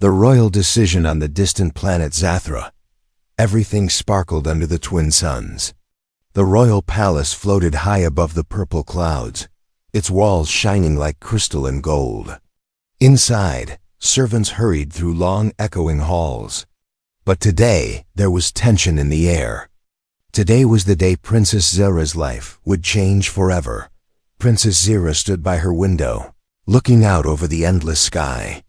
The royal decision on the distant planet Zathra. Everything sparkled under the twin suns. The royal palace floated high above the purple clouds, its walls shining like crystal and gold. Inside, servants hurried through long, echoing halls. But today, there was tension in the air. Today was the day Princess Xyra's life would change forever. Princess Xyra stood by her window, looking out over the endless sky.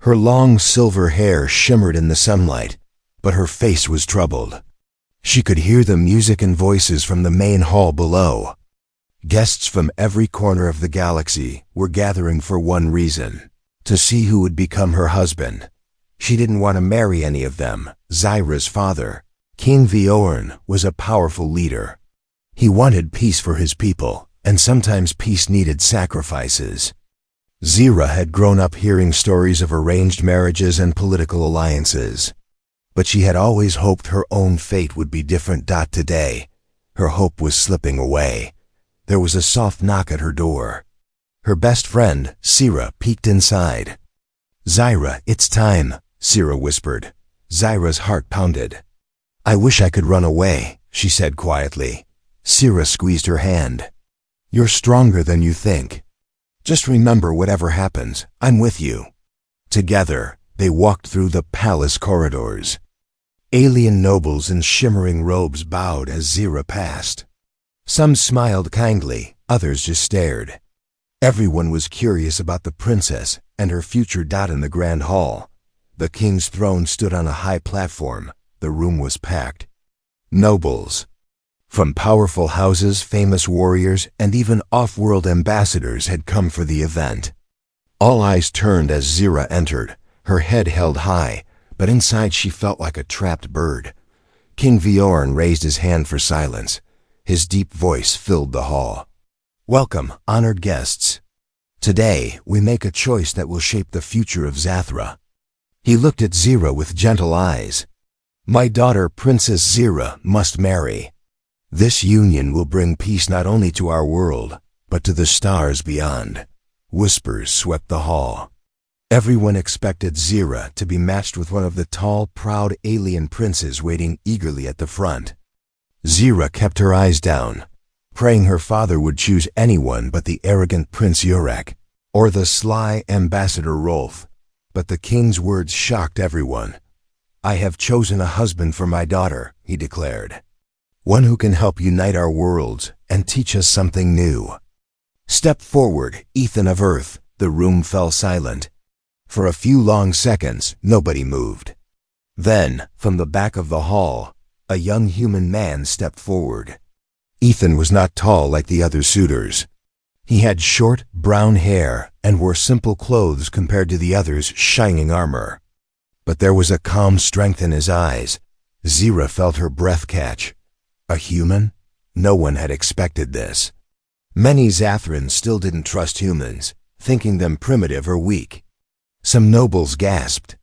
Her long silver hair shimmered in the sunlight, but her face was troubled. She could hear the music and voices from the main hall below. Guests from every corner of the galaxy were gathering for one reason: to see who would become her husband. She didn't want to marry any of them. Xyra's father, King Viorn, was a powerful leader. He wanted peace for his people, and sometimes peace needed sacrifices. Xyra had grown up hearing stories of arranged marriages and political alliances. But she had always hoped her own fate would be different. Today, her hope was slipping away. There was a soft knock at her door. Her best friend, Xyra, peeked inside. "Xyra, it's time," Xyra whispered. Xyra's heart pounded. "I wish I could run away," she said quietly. Xyra squeezed her hand. "You're stronger than you think. Just remember, whatever happens, I'm with you." Together, they walked through the palace corridors. Alien nobles in shimmering robes bowed as Xyra passed. Some smiled kindly, others just stared. Everyone was curious about the princess and her future. In the grand hall, the king's throne stood on a high platform. The room was packed. Nobles from powerful houses, famous warriors, and even off-world ambassadors had come for the event. All eyes turned as Xyra entered, her head held high, but inside she felt like a trapped bird. King Viorn raised his hand for silence. His deep voice filled the hall. "Welcome, honored guests. Today, we make a choice that will shape the future of Zathra." He looked at Xyra with gentle eyes. "My daughter, Princess Xyra, must marry. This union will bring peace not only to our world, but to the stars beyond." Whispers swept the hall. Everyone expected Xyra to be matched with one of the tall, proud alien princes waiting eagerly at the front. Xyra kept her eyes down, praying her father would choose anyone but the arrogant Prince Urek or the sly Ambassador Rolf. But the king's words shocked everyone. "I have chosen a husband for my daughter," he declared. "One who can help unite our worlds and teach us something new. Step forward, Ethan of Earth." The room fell silent. For a few long seconds, nobody moved. Then, from the back of the hall, a young human man stepped forward. Ethan was not tall like the other suitors. He had short, brown hair and wore simple clothes compared to the others' shining armor. But there was a calm strength in his eyes. Xyra felt her breath catch. A human? No one had expected this. Many Zathrans still didn't trust humans, thinking them primitive or weak. Some nobles gasped.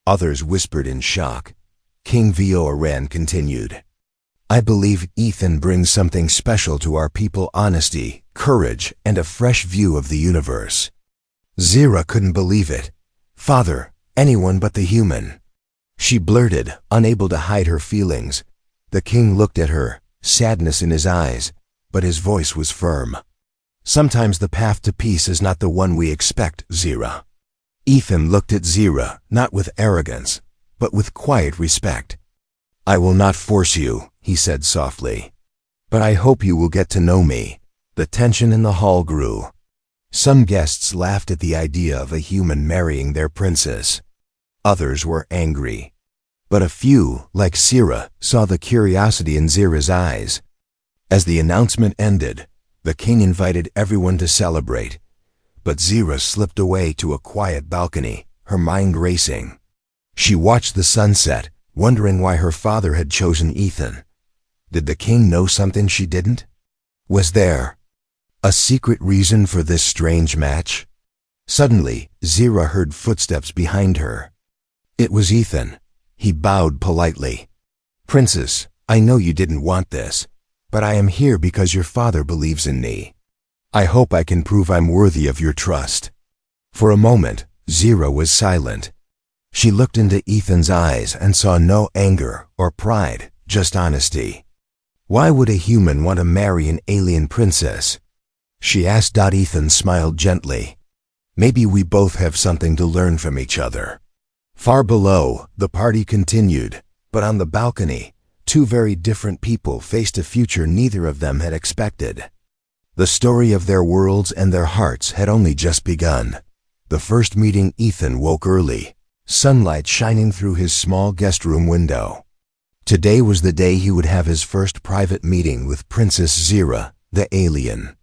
Others whispered in shock. King Viorn continued. "I believe Ethan brings something special to our people: honesty, courage, and a fresh view of the universe." Xyra couldn't believe it. "Father, anyone but the human." She blurted, unable to hide her feelings. The king looked at her, sadness in his eyes, but his voice was firm. "Sometimes the path to peace is not the one we expect, Xyra." Ethan looked at Xyra, not with arrogance, but with quiet respect. "I will not force you," he said softly. "But I hope you will get to know me." The tension in the hall grew. Some guests laughed at the idea of a human marrying their princess. Others were angry. But a few, like Xyra, saw the curiosity in Xyra's eyes. As the announcement ended, the king invited everyone to celebrate. But Xyra slipped away to a quiet balcony, her mind racing. She watched the sunset, wondering why her father had chosen Ethan. Did the king know something she didn't? Was there a secret reason for this strange match? Suddenly, Xyra heard footsteps behind her. It was Ethan. He bowed politely. "Princess, I know you didn't want this, but I am here because your father believes in me. I hope I can prove I'm worthy of your trust." For a moment, Xyra was silent. She looked into Ethan's eyes and saw no anger or pride, just honesty. "Why would a human want to marry an alien princess?" she asked. Ethan smiled gently. "Maybe we both have something to learn from each other." Far below, the party continued, but on the balcony, two very different people faced a future neither of them had expected. The story of their worlds and their hearts had only just begun. The first meeting, Ethan woke early, sunlight shining through his small guest room window. Today was the day he would have his first private meeting with Princess Xyra, the alien.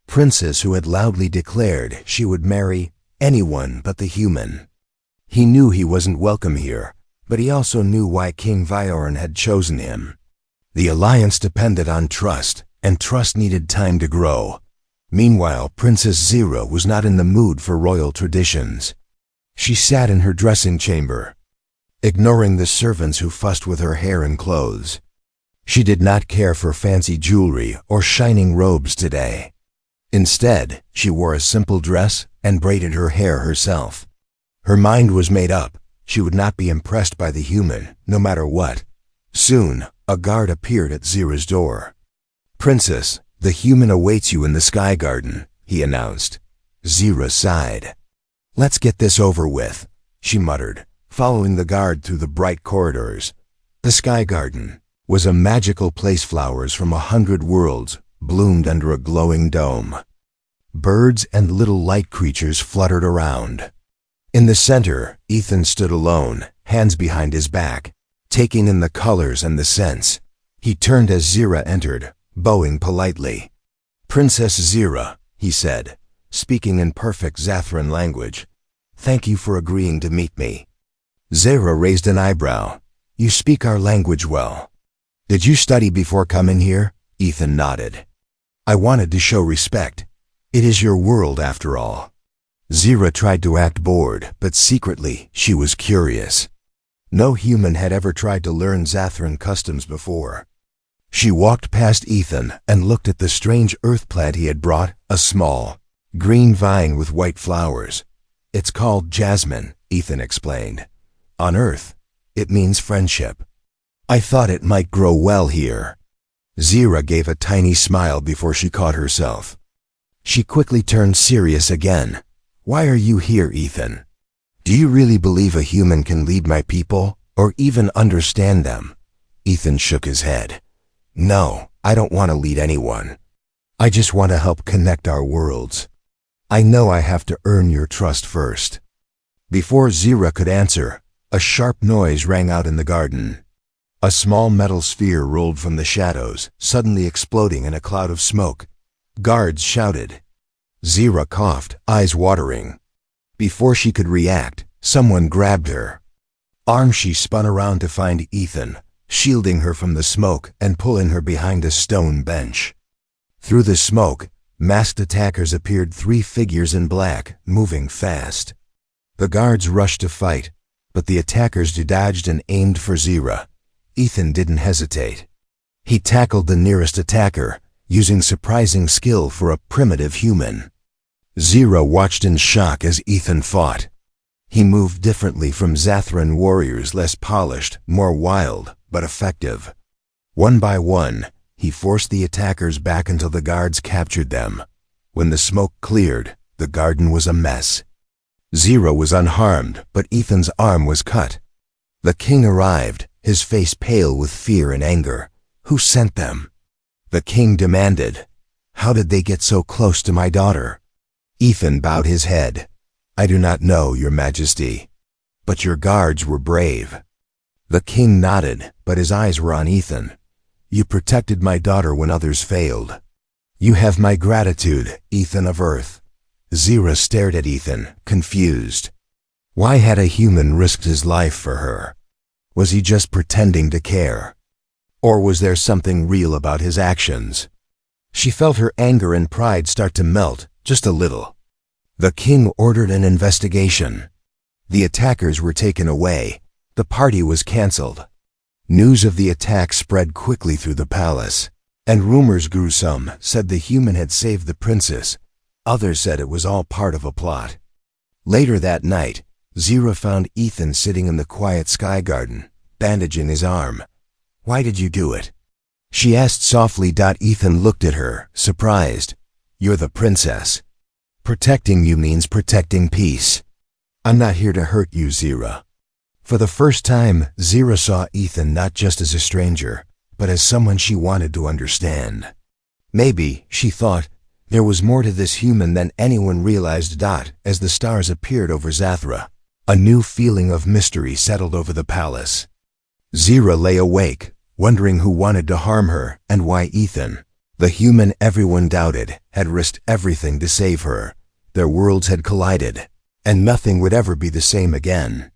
Princess who had loudly declared she would marry anyone but the human. He knew he wasn't welcome here, but he also knew why King Viorin had chosen him. The alliance depended on trust, and trust needed time to grow. Meanwhile, Princess Xyra was not in the mood for royal traditions. She sat in her dressing chamber, ignoring the servants who fussed with her hair and clothes. She did not care for fancy jewelry or shining robes today. Instead, she wore a simple dress and braided her hair herself. Her mind was made up. She would not be impressed by the human, no matter what. Soon, a guard appeared at Xyra's door. "Princess, the human awaits you in the Sky Garden," he announced. Xyra sighed. "Let's get this over with," she muttered, following the guard through the bright corridors. The Sky Garden was a magical place. Flowers from 100 worlds bloomed under a glowing dome. Birds and little light creatures fluttered around. In the center, Ethan stood alone, hands behind his back, taking in the colors and the scents. He turned as Xyra entered, bowing politely. "Princess Xyra," he said, speaking in perfect Zathran language. "Thank you for agreeing to meet me." Xyra raised an eyebrow. "You speak our language well. Did you study before coming here?" Ethan nodded. "I wanted to show respect. It is your world after all." Xyra tried to act bored, but secretly she was curious. No human had ever tried to learn Zathran customs before. She walked past Ethan and looked at the strange earth plant he had brought, a small, green vine with white flowers. "It's called jasmine," Ethan explained. "On Earth, it means friendship. I thought it might grow well here." Xyra gave a tiny smile before she caught herself. She quickly turned serious again. "Why are you here, Ethan? Do you really believe a human can lead my people, or even understand them?" Ethan shook his head. "No, I don't want to lead anyone. I just want to help connect our worlds. I know I have to earn your trust first." Before Xyra could answer, a sharp noise rang out in the garden. A small metal sphere rolled from the shadows, suddenly exploding in a cloud of smoke. Guards shouted. Xyra coughed, eyes watering. Before she could react, someone grabbed her arm. She spun around to find Ethan, shielding her from the smoke and pulling her behind a stone bench. Through the smoke, masked attackers appeared, 3 figures in black, moving fast. The guards rushed to fight, but the attackers dodged and aimed for Xyra. Ethan didn't hesitate. He tackled the nearest attacker, using surprising skill for a primitive human. Xyra watched in shock as Ethan fought. He moved differently from Zathran warriors, less polished, more wild, but effective. One by one, he forced the attackers back until the guards captured them. When the smoke cleared, the garden was a mess. Xyra was unharmed, but Ethan's arm was cut. The king arrived, his face pale with fear and anger. "Who sent them?" the king demanded. "How did they get so close to my daughter?" Ethan bowed his head. "I do not know, your majesty. But your guards were brave." The king nodded, but his eyes were on Ethan. "You protected my daughter when others failed. You have my gratitude, Ethan of Earth." Xyra stared at Ethan, confused. Why had a human risked his life for her? Was he just pretending to care? Or was there something real about his actions? She felt her anger and pride start to melt, just a little. The king ordered an investigation. The attackers were taken away. The party was canceled. News of the attack spread quickly through the palace, and rumors grew. Some said the human had saved the princess. Others said it was all part of a plot. Later that night, Xyra found Ethan sitting in the quiet sky garden, bandaging his arm. "Why did you do it?" she asked softly. Ethan looked at her, surprised. "You're the princess. Protecting you means protecting peace. I'm not here to hurt you, Xyra." For the first time, Xyra saw Ethan not just as a stranger, but as someone she wanted to understand. Maybe, she thought, there was more to this human than anyone realized. As the stars appeared over Zathra, a new feeling of mystery settled over the palace. Xyra lay awake, wondering who wanted to harm her and why Ethan, the human everyone doubted, had risked everything to save her. Their worlds had collided, and nothing would ever be the same again.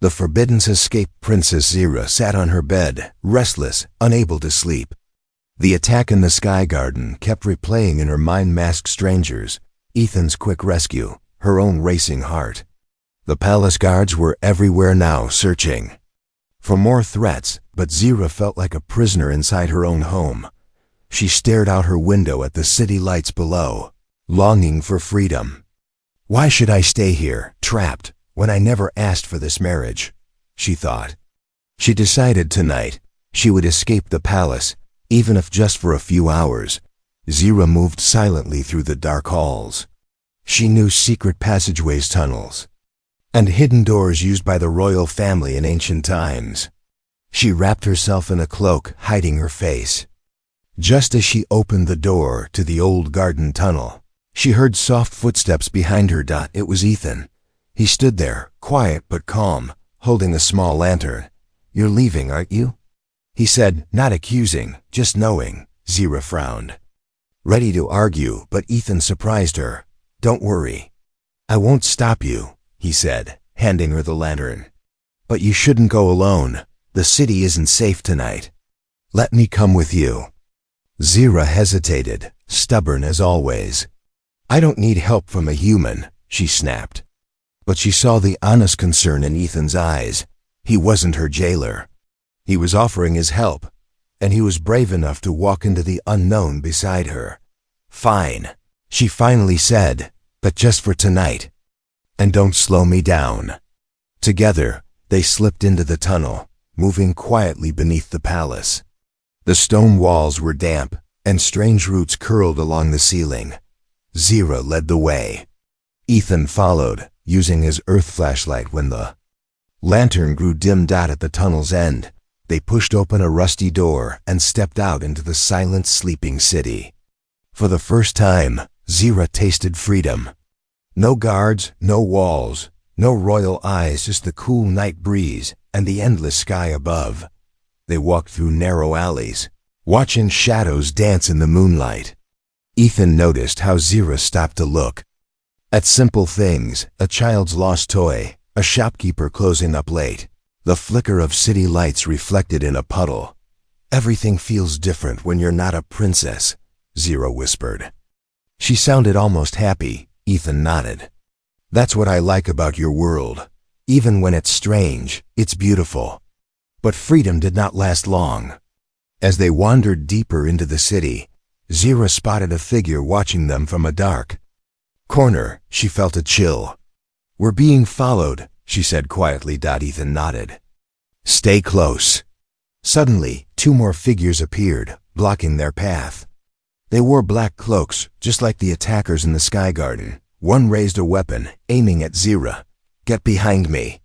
The Forbiddens escaped. Princess Xyra sat on her bed, restless, unable to sleep. The attack in the sky garden kept replaying in her mind. Masked strangers, Ethan's quick rescue, her own racing heart. The palace guards were everywhere now, searching for more threats, but Xyra felt like a prisoner inside her own home. She stared out her window at the city lights below, longing for freedom. "Why should I stay here, trapped, when I never asked for this marriage?" she thought. She decided tonight she would escape the palace, even if just for a few hours. Xyra moved silently through the dark halls. She knew secret passageways, tunnels, and hidden doors used by the royal family in ancient times. She wrapped herself in a cloak, hiding her face. Just as she opened the door to the old garden tunnel, she heard soft footsteps behind her. It was Ethan. He stood there, quiet but calm, holding a small lantern. "You're leaving, aren't you?" he said, not accusing, just knowing. Xyra frowned, ready to argue, but Ethan surprised her. "Don't worry. I won't stop you," he said, handing her the lantern. "But you shouldn't go alone. The city isn't safe tonight. Let me come with you." Xyra hesitated, stubborn as always. "I don't need help from a human," she snapped. But she saw the honest concern in Ethan's eyes. He wasn't her jailer. He was offering his help, and he was brave enough to walk into the unknown beside her. "Fine," she finally said, "but just for tonight. And don't slow me down." Together, they slipped into the tunnel, moving quietly beneath the palace. The stone walls were damp, and strange roots curled along the ceiling. Xyra led the way. Ethan followed, using his earth flashlight. When the lantern grew dim at the tunnel's end, they pushed open a rusty door and stepped out into the silent, sleeping city. For the first time, Xyra tasted freedom. No guards, no walls, no royal eyes, just the cool night breeze and the endless sky above. They walked through narrow alleys, watching shadows dance in the moonlight. Ethan noticed how Xyra stopped to look at simple things, a child's lost toy, a shopkeeper closing up late, the flicker of city lights reflected in a puddle. "Everything feels different when you're not a princess," Xyra whispered. She sounded almost happy. Ethan nodded. "That's what I like about your world. Even when it's strange, it's beautiful." But freedom did not last long. As they wandered deeper into the city, Xyra spotted a figure watching them from a dark corner. She felt a chill. "We're being followed," she said quietly. Ethan nodded. "Stay close." Suddenly, two more figures appeared, blocking their path. They wore black cloaks, just like the attackers in the sky garden. One raised a weapon, aiming at Xyra. "Get behind me,"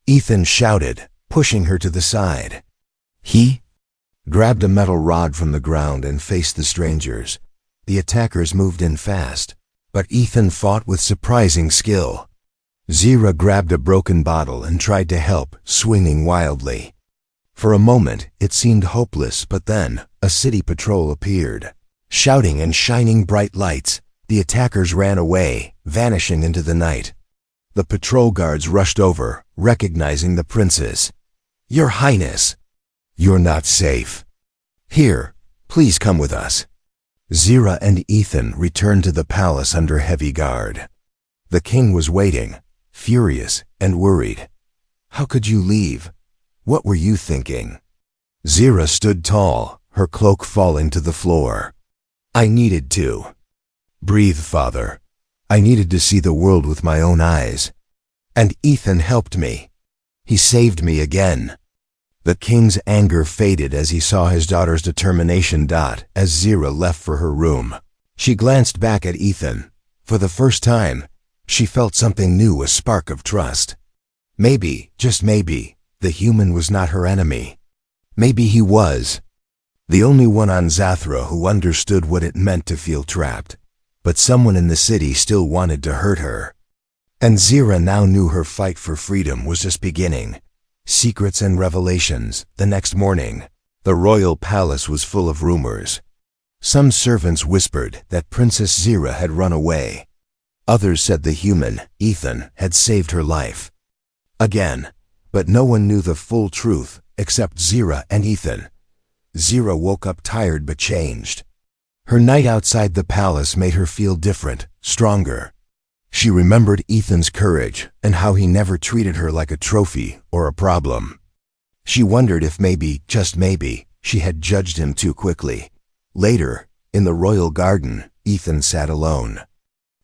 Ethan shouted, pushing her to the side. He grabbed a metal rod from the ground and faced the strangers. The attackers moved in fast, but Ethan fought with surprising skill. Xyra grabbed a broken bottle and tried to help, swinging wildly. For a moment, it seemed hopeless, but then a city patrol appeared, shouting and shining bright lights. The attackers ran away, vanishing into the night. The patrol guards rushed over, recognizing the princess. "Your Highness, you're not safe. Here, please come with us." Xyra and Ethan returned to the palace under heavy guard. The king was waiting, furious and worried. "How could you leave? What were you thinking?" Xyra stood tall, her cloak falling to the floor. "I needed to breathe, Father. I needed to see the world with my own eyes." And Ethan helped me. He saved me again. The king's anger faded as he saw his daughter's determination. As Xyra left for her room, she glanced back at Ethan. For the first time, she felt something new, a spark of trust. Maybe, just maybe, the human was not her enemy. Maybe he was. The only one on Zathra who understood what it meant to feel trapped. But someone in the city still wanted to hurt her. And Xyra now knew her fight for freedom was just beginning. Secrets and revelations. The next morning, the royal palace was full of rumors. Some servants whispered that Princess Xyra had run away. Others said the human, Ethan, had saved her life. Again, but no one knew the full truth except Xyra and Ethan. Xyra woke up tired but changed. Her night outside the palace made her feel different, stronger. She remembered Ethan's courage and how he never treated her like a trophy or a problem. She wondered if maybe, just maybe, she had judged him too quickly. Later, in the royal garden, Ethan sat alone,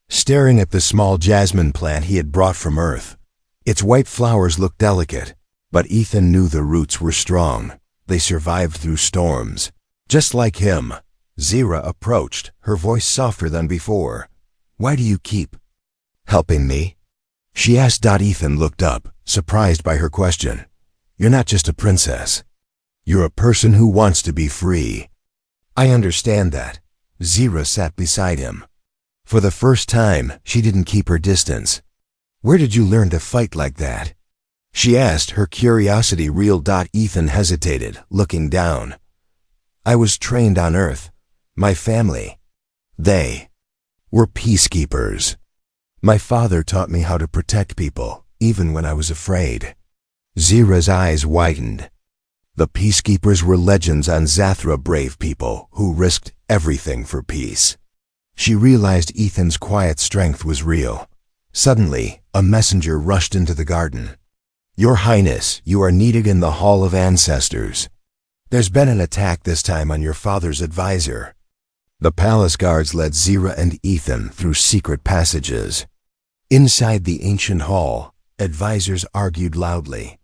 staring at the small jasmine plant he had brought from Earth. Its white flowers looked delicate, but Ethan knew the roots were strong. They survived through storms. Just like him. Xyra approached, her voice softer than before. "Why do you keep helping me?" she asked. Ethan looked up, surprised by her question. "You're not just a princess. You're a person who wants to be free." "I understand that." Xyra sat beside him. For the first time, she didn't keep her distance. "Where did you learn to fight like that?" she asked, her curiosity real. Ethan hesitated, looking down. "I was trained on Earth. My family, they were peacekeepers. My father taught me how to protect people, even when I was afraid." Xyra's eyes widened. The peacekeepers were legends on Zathra, brave people who risked everything for peace. She realized Ethan's quiet strength was real. Suddenly, a messenger rushed into the garden. "Your Highness, you are needed in the Hall of Ancestors. There's been an attack, this time on your father's advisor." The palace guards led Xyra and Ethan through secret passages. Inside the ancient hall, advisors argued loudly.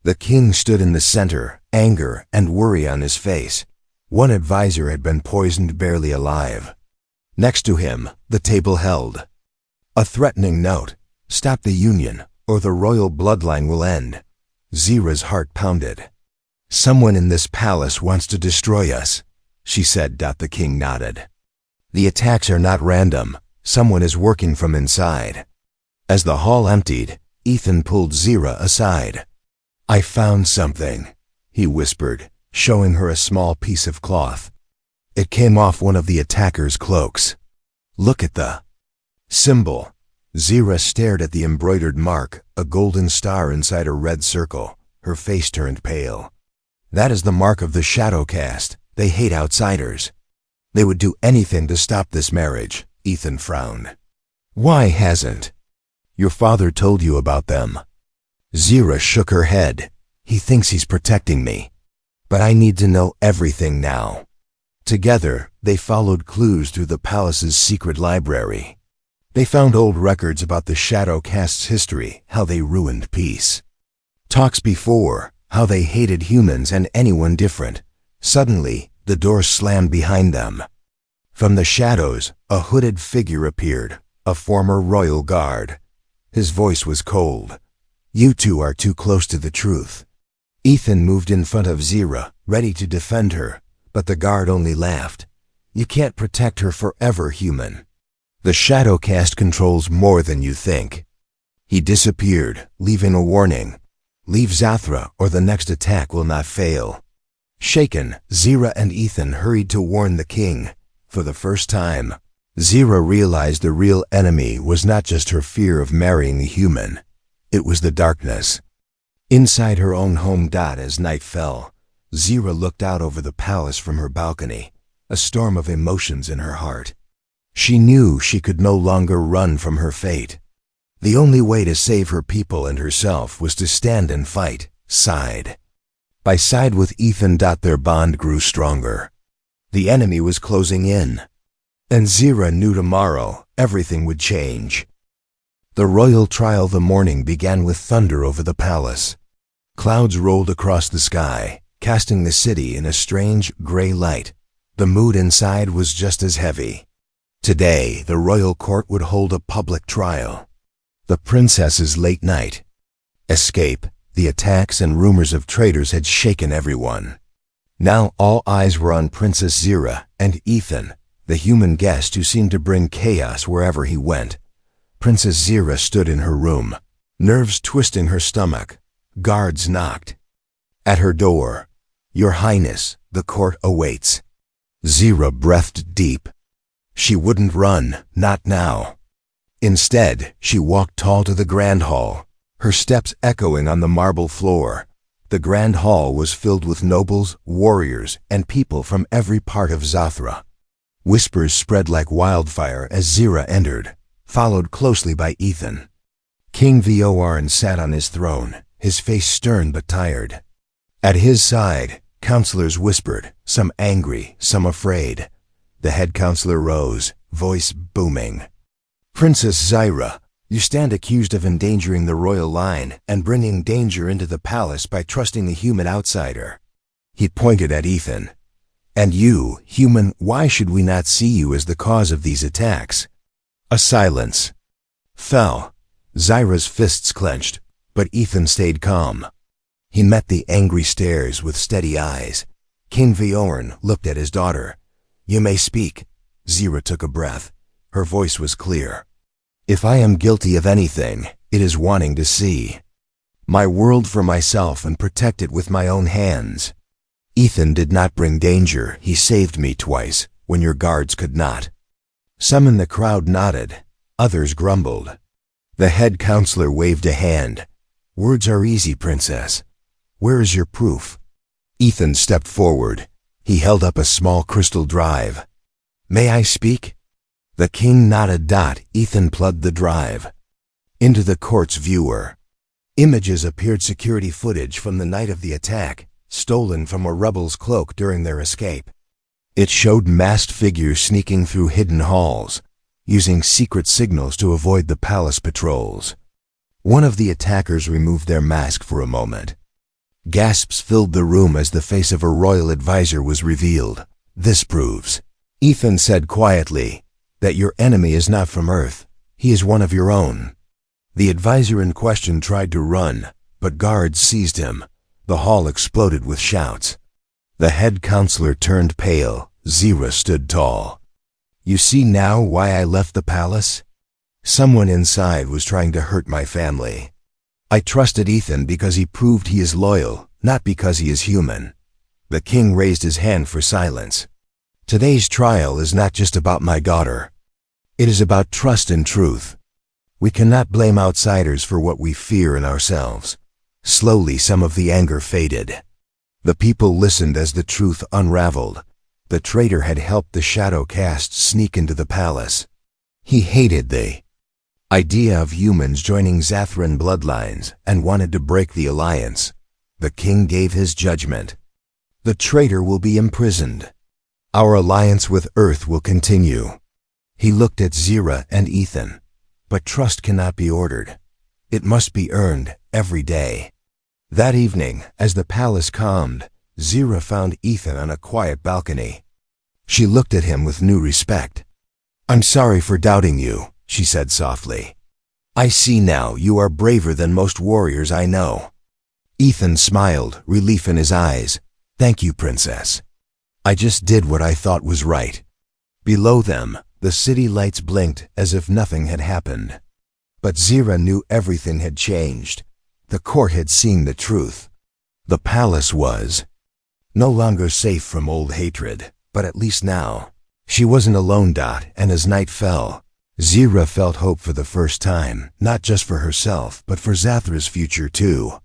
The king stood in the center, anger and worry on his face. One advisor had been poisoned, barely alive. Next to him, the table held a threatening note: "Stop the union, or the royal bloodline will end." Xyra's heart pounded. "Someone in this palace wants to destroy us," she said. The king nodded. "The attacks are not random. Someone is working from inside." As the hall emptied, Ethan pulled Xyra aside. "I found something," he whispered, showing her a small piece of cloth. It came off one of the attackers' cloaks. "Look at the symbol." Xyra stared at the embroidered mark, a golden star inside a red circle. Her face turned pale. "That is the mark of the shadow caste. They hate outsiders. They would do anything to stop this marriage." Ethan frowned. "Why hasn't your father told you about them?" Xyra shook her head. "He thinks he's protecting me. But I need to know everything now." Together, they followed clues through the palace's secret library. They found old records about the shadow caste's history, how they ruined peace. Talks before, how they hated humans and anyone different. Suddenly, the door slammed behind them. From the shadows, a hooded figure appeared, a former royal guard. His voice was cold. "You two are too close to the truth." Ethan moved in front of Xyra, ready to defend her, but the guard only laughed. "You can't protect her forever, human. The shadow caste controls more than you think." He disappeared, leaving a warning. "Leave Zathra or the next attack will not fail." Shaken, Xyra and Ethan hurried to warn the king. For the first time, Xyra realized the real enemy was not just her fear of marrying a human. It was the darkness inside her own home. As night fell, Xyra looked out over the palace from her balcony, a storm of emotions in her heart. She knew she could no longer run from her fate. The only way to save her people and herself was to stand and fight, side by side with Ethan. Their bond grew stronger. The enemy was closing in, and Xyra knew tomorrow everything would change. The royal trial the morning began with thunder over the palace. Clouds rolled across the sky, casting the city in a strange gray light. The mood inside was just as heavy. Today, the royal court would hold a public trial. The princess's late night escape, the attacks and rumors of traitors had shaken everyone. Now all eyes were on Princess Xyra and Ethan, the human guest who seemed to bring chaos wherever he went. Princess Xyra stood in her room, nerves twisting her stomach. Guards knocked. At her door, "Your Highness, the court awaits." Xyra breathed deep. She wouldn't run, not now. Instead, she walked tall to the grand hall, her steps echoing on the marble floor. The grand hall was filled with nobles, warriors, and people from every part of Zathra. Whispers spread like wildfire as Xyra entered, followed closely by Ethan. King Xyra sat on his throne, his face stern but tired. At his side, counselors whispered, some angry, some afraid. The head counselor rose, voice booming. "Princess Xyra, you stand accused of endangering the royal line and bringing danger into the palace by trusting a human outsider." He pointed at Ethan. "And you, human, why should we not see you as the cause of these attacks?" A silence fell. Xyra's fists clenched, but Ethan stayed calm. He met the angry stares with steady eyes. King Xyra looked at his daughter. "You may speak." Xyra took a breath. Her voice was clear. "If I am guilty of anything, it is wanting to see my world for myself and protect it with my own hands. Ethan did not bring danger. He saved me twice, when your guards could not." Some in the crowd nodded. Others grumbled. The head counselor waved a hand. "Words are easy, princess. Where is your proof?" Ethan stepped forward. He held up a small crystal drive. "May I speak?" The king nodded. Ethan plugged the drive into the court's viewer. Images appeared, security footage from the night of the attack, stolen from a rebel's cloak during their escape. It showed masked figures sneaking through hidden halls, using secret signals to avoid the palace patrols. One of the attackers removed their mask for a moment. Gasps filled the room as the face of a royal advisor was revealed. "This proves," Ethan said quietly, "that your enemy is not from Earth. He is one of your own." The advisor in question tried to run, but guards seized him. The hall exploded with shouts. The head counselor turned pale. Xyra stood tall. "You see now why I left the palace? Someone inside was trying to hurt my family. I trusted Ethan because he proved he is loyal, not because he is human." The king raised his hand for silence. "Today's trial is not just about my daughter. It is about trust and truth. We cannot blame outsiders for what we fear in ourselves." Slowly, some of the anger faded. The people listened as the truth unraveled. The traitor had helped the shadow caste sneak into the palace. He hated the idea of humans joining Zathran bloodlines and wanted to break the alliance. The king gave his judgment. "The traitor will be imprisoned. Our alliance with Earth will continue." He looked at Xyra and Ethan. "But trust cannot be ordered. It must be earned every day." That evening, as the palace calmed, Xyra found Ethan on a quiet balcony. She looked at him with new respect. "I'm sorry for doubting you," she said softly. "I see now you are braver than most warriors I know." Ethan smiled, relief in his eyes. "Thank you, princess. I just did what I thought was right." Below them, the city lights blinked as if nothing had happened. But Xyra knew everything had changed. The court had seen the truth. The palace was no longer safe from old hatred, but at least now she wasn't alone. And as night fell, Xyra felt hope for the first time, not just for herself, but for Zathra's future too.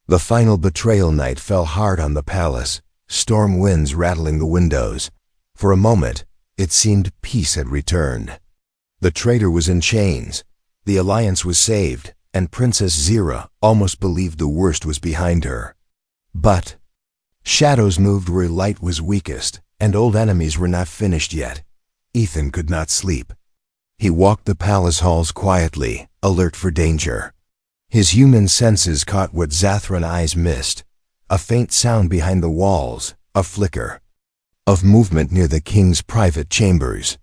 The final betrayal night fell hard on the palace, storm winds rattling the windows. For a moment, it seemed peace had returned. The traitor was in chains, the alliance was saved, and Princess Xyra almost believed the worst was behind her. But shadows moved where light was weakest, and old enemies were not finished yet. Ethan could not sleep. He walked the palace halls quietly, alert for danger. His human senses caught what Zathran eyes missed, a faint sound behind the walls, a flicker of movement near the king's private chambers.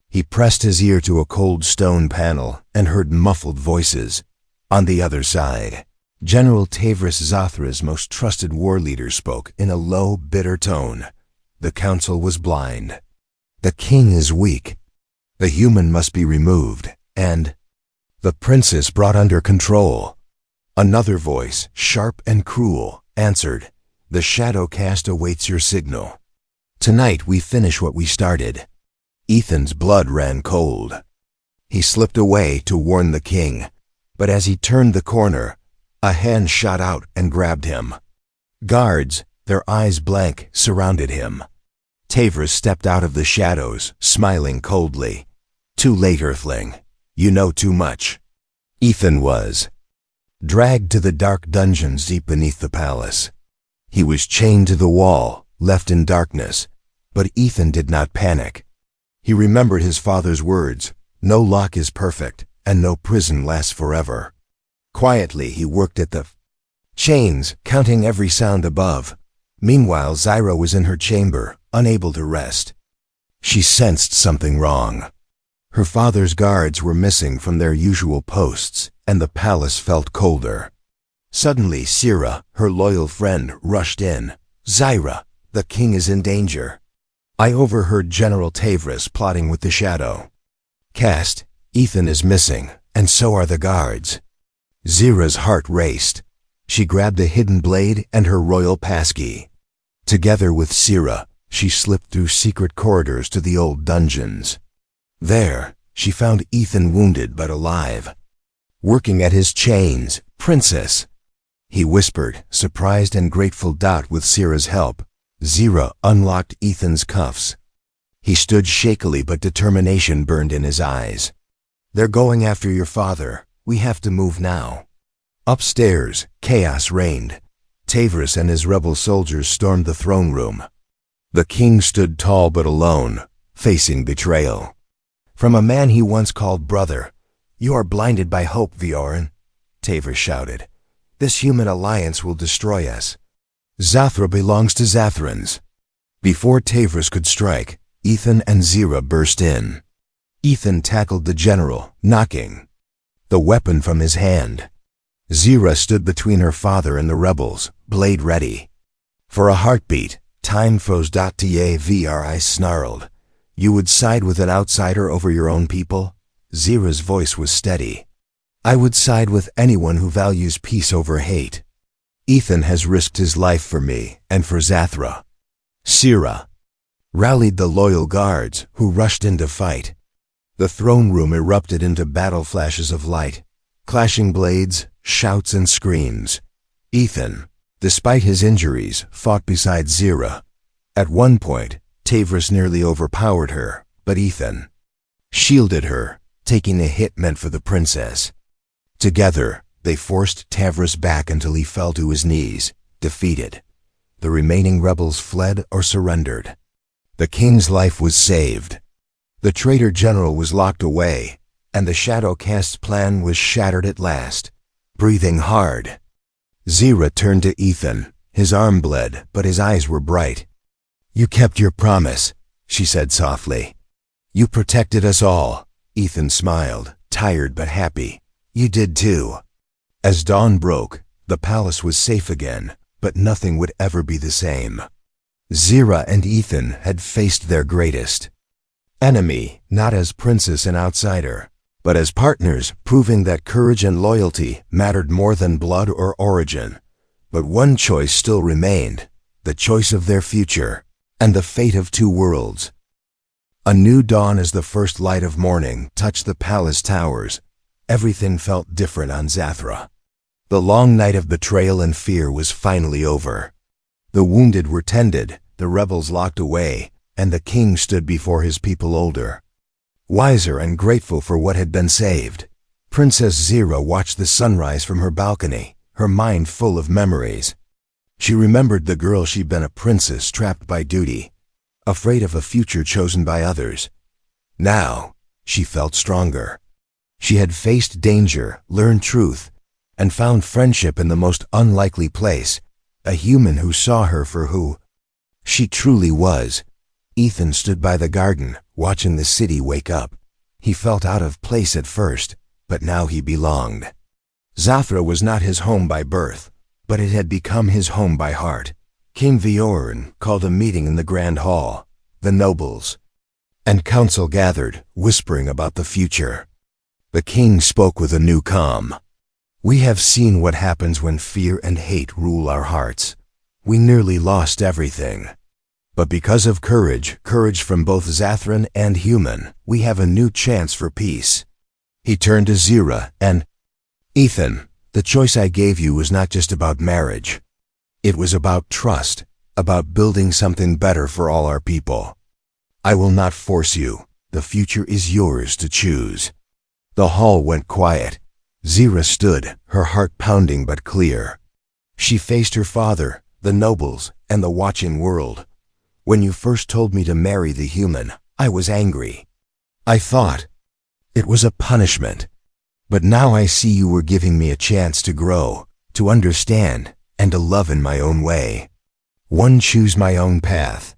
He pressed his ear to a cold stone panel and heard muffled voices. On the other side, General Tavris, Zathra's most trusted war leader, spoke in a low, bitter tone. The council was blind. The king is weak. The human must be removed, and the princess brought under control. Another voice, sharp and cruel, answered, "The shadow cast awaits your signal. Tonight we finish what we started." Ethan's blood ran cold. He slipped away to warn the king, but as he turned the corner, a hand shot out and grabbed him. Guards, their eyes blank, surrounded him. Tavris stepped out of the shadows, smiling coldly. "Too late, Earthling. You know too much." Ethan was dragged to the dark dungeons deep beneath the palace. He was chained to the wall, left in darkness, but Ethan did not panic. He remembered his father's words, "No lock is perfect, and no prison lasts forever." Quietly, he worked at the chains, counting every sound above. Meanwhile, Xyra was in her chamber, unable to rest. She sensed something wrong. Her father's guards were missing from their usual posts, and the palace felt colder. Suddenly, Xyra, her loyal friend, rushed in. "Xyra, the king is in danger. I overheard General Tavris plotting with the shadow cast. Ethan is missing, and so are the guards." Xyra's heart raced. She grabbed a hidden blade and her royal passkey. Together with Xyra, she slipped through secret corridors to the old dungeons. There, she found Ethan wounded but alive. Working at his chains, "Princess," he whispered, surprised and grateful. With Xyra's help, Xyra unlocked Ethan's cuffs. He stood shakily, but determination burned in his eyes. "They're going after your father. We have to move now." Upstairs, chaos reigned. Tavris and his rebel soldiers stormed the throne room. The king stood tall but alone, facing betrayal from a man he once called brother. "You are blinded by hope, Viorin," Tavris shouted. "This human alliance will destroy us. Zathra belongs to Zathrans." Before Tavris could strike, Ethan and Xyra burst in. Ethan tackled the general, knocking the weapon from his hand. Xyra stood between her father and the rebels, blade ready. For a heartbeat, time froze. Tavris snarled, "You would side with an outsider over your own people?" Xyra's voice was steady. "I would side with anyone who values peace over hate. Ethan has risked his life for me and for Zathra." Xyra rallied the loyal guards, who rushed in to fight. The throne room erupted into battle, flashes of light, clashing blades, shouts and screams. Ethan, despite his injuries, fought beside Xyra. At one point, Tavris nearly overpowered her, but Ethan shielded her, taking a hit meant for the princess. Together, they forced Tavris back until he fell to his knees, defeated. The remaining rebels fled or surrendered. The king's life was saved. The traitor general was locked away, and the shadow cast's plan was shattered at last. Breathing hard, Xyra turned to Ethan. His arm bled, but his eyes were bright. "You kept your promise," she said softly. "You protected us all." Ethan smiled, tired but happy. "You did too." As dawn broke, the palace was safe again, but nothing would ever be the same. Xyra and Ethan had faced their greatest enemy, not as princess and outsider, but as partners, proving that courage and loyalty mattered more than blood or origin. But one choice still remained, the choice of their future, and the fate of two worlds. A new dawn as the first light of morning touched the palace towers. Everything felt different on Zathra. The long night of betrayal and fear was finally over. The wounded were tended, the rebels locked away, and the king stood before his people older, wiser and grateful for what had been saved. Princess Xyra watched the sunrise from her balcony, her mind full of memories. She remembered the girl she'd been, a princess trapped by duty, afraid of a future chosen by others. Now, she felt stronger. She had faced danger, learned truth, and found friendship in the most unlikely place, a human who saw her for who she truly was. Ethan stood by the garden, watching the city wake up. He felt out of place at first, but now he belonged. Zathra was not his home by birth, but it had become his home by heart. King Viorin called a meeting in the Grand Hall. The nobles and council gathered, whispering about the future. The king spoke with a new calm. "We have seen what happens when fear and hate rule our hearts. We nearly lost everything. But because of courage from both Zathran and human, we have a new chance for peace." He turned to Xyra and, "Ethan, the choice I gave you was not just about marriage. It was about trust, about building something better for all our people. I will not force you. The future is yours to choose." The hall went quiet. Xyra stood, her heart pounding but clear. She faced her father, the nobles, and the watching world. "When you first told me to marry the human, I was angry. I thought it was a punishment. But now I see you were giving me a chance to grow, to understand, and to love in my own way. One choose my own path.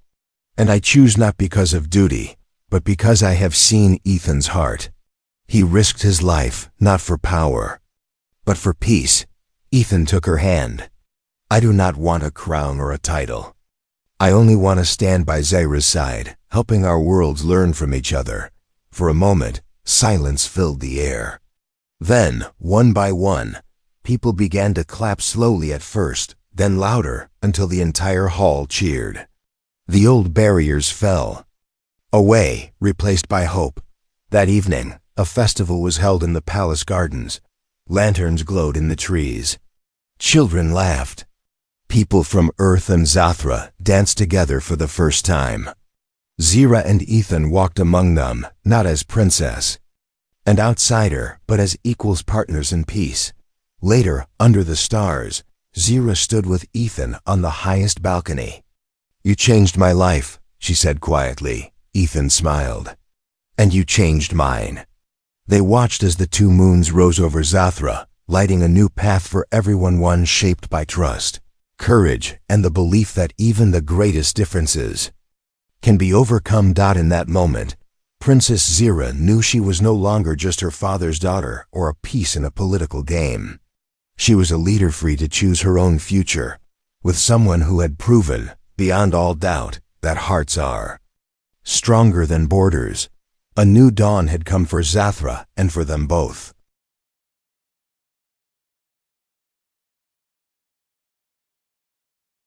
And I choose not because of duty, but because I have seen Ethan's heart. He risked his life, not for power, but for peace." Ethan took her hand. "I do not want a crown or a title. I only want to stand by Xyra's side, helping our worlds learn from each other." For a moment, silence filled the air. Then, one by one, people began to clap slowly at first, then louder, until the entire hall cheered. The old barriers fell away, replaced by hope. That evening, a festival was held in the palace gardens. Lanterns glowed in the trees. Children laughed. People from Earth and Zathra danced together for the first time. Xyra and Ethan walked among them, not as princess and outsider, but as equals partners in peace. Later, under the stars, Xyra stood with Ethan on the highest balcony. "You changed my life," she said quietly. Ethan smiled. "And you changed mine." They watched as the two moons rose over Zathra, lighting a new path for everyone, one shaped by trust, courage, and the belief that even the greatest differences can be overcome. In that moment, Princess Xyra knew she was no longer just her father's daughter or a piece in a political game. She was a leader free to choose her own future, with someone who had proven, beyond all doubt, that hearts are stronger than borders. A new dawn had come for Zathra and for them both.